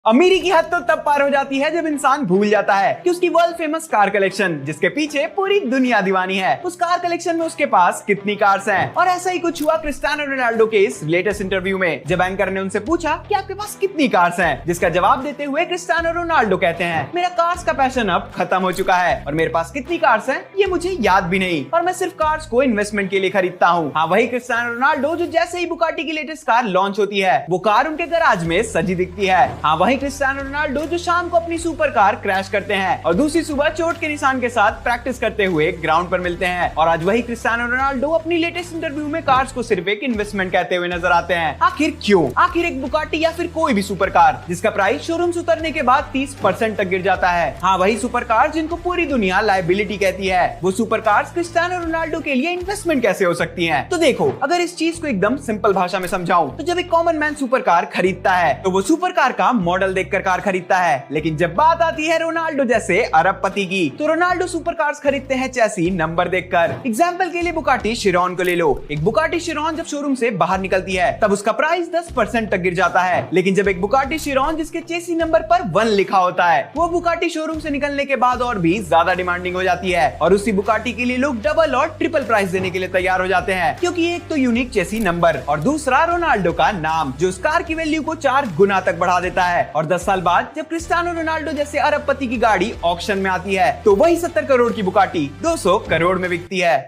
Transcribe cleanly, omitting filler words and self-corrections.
अमीरी की हद तो तब पार हो जाती है जब इंसान भूल जाता है कि उसकी वर्ल्ड फेमस कार कलेक्शन, जिसके पीछे पूरी दुनिया दीवानी है, उस कार कलेक्शन में उसके पास कितनी कार्स हैं। और ऐसा ही कुछ हुआ क्रिस्टियानो रोनाल्डो के इस लेटेस्ट इंटरव्यू में, जब एंकर ने उनसे पूछा कि आपके पास कितनी कार्स हैं, जिसका जवाब देते हुए क्रिस्टियानो रोनाल्डो कहते हैं, मेरा कार्स का पैशन अब खत्म हो चुका है और मेरे पास कितनी कार्स हैं ये मुझे याद भी नहीं, और मैं सिर्फ कार्स को इन्वेस्टमेंट के लिए खरीदता हूँ। हाँ, वही क्रिस्टियानो रोनाल्डो जो जैसे ही बुगाटी की लेटेस्ट कार लॉन्च होती है वो कार उनके गैराज में सजी दिखती है। हाँ, वही क्रिस्टियानो रोनाल्डो जो शाम को अपनी सुपर कार क्रैश करते हैं और दूसरी सुबह चोट के निशान के साथ प्रैक्टिस करते हुए ग्राउंड पर मिलते हैं। और आज वही क्रिस्टियानो रोनाल्डो अपनी लेटेस्ट इंटरव्यू में कार्स को सिर्फ एक इन्वेस्टमेंट कहते हुए नजर आते हैं। आखिर क्यों? आखिर एक बुगाटी या फिर कोई भी सुपर कार जिसका प्राइस शोरूम से उतरने के बाद 30% तक गिर जाता है। हाँ, वही सुपर कार जिनको पूरी दुनिया लायबिलिटी कहती है, वो सुपर कार्स क्रिस्टियानो रोनाल्डो के लिए इन्वेस्टमेंट कैसे हो सकती हैं? तो देखो, अगर इस चीज को एकदम सिंपल भाषा में समझाऊं तो जब एक कॉमन मैन सुपर कार खरीदता है तो वो सुपर कार का मॉडल देखकर कार खरीदता है, लेकिन जब बात आती है रोनाल्डो जैसे अरबपति की तो रोनाल्डो सुपर कार्स खरीदते हैं चैसी नंबर देखकर। एग्जांपल के लिए बुगाटी शिरॉन को ले लो। एक बुगाटी शिरॉन जब शोरूम से बाहर निकलती है तब उसका प्राइस 10% तक गिर जाता है, लेकिन जब एक बुगाटी शिरॉन जिसके चेसी नंबर पर 1 लिखा होता है वो बुगाटी शोरूम से निकलने के बाद और भी ज्यादा डिमांडिंग हो जाती है और उसी बुगाटी के लिए लोग डबल और ट्रिपल प्राइस देने के लिए तैयार हो जाते हैं, क्योंकि एक तो यूनिक चेसी नंबर और दूसरा रोनाल्डो का नाम जो उस कार की वैल्यू को 4 गुना तक बढ़ा देता है। और 10 साल बाद जब क्रिस्टियानो रोनाल्डो जैसे अरबपति की गाड़ी ऑक्शन में आती है तो वही 70 करोड़ की बुगाटी 200 करोड़ में बिकती है।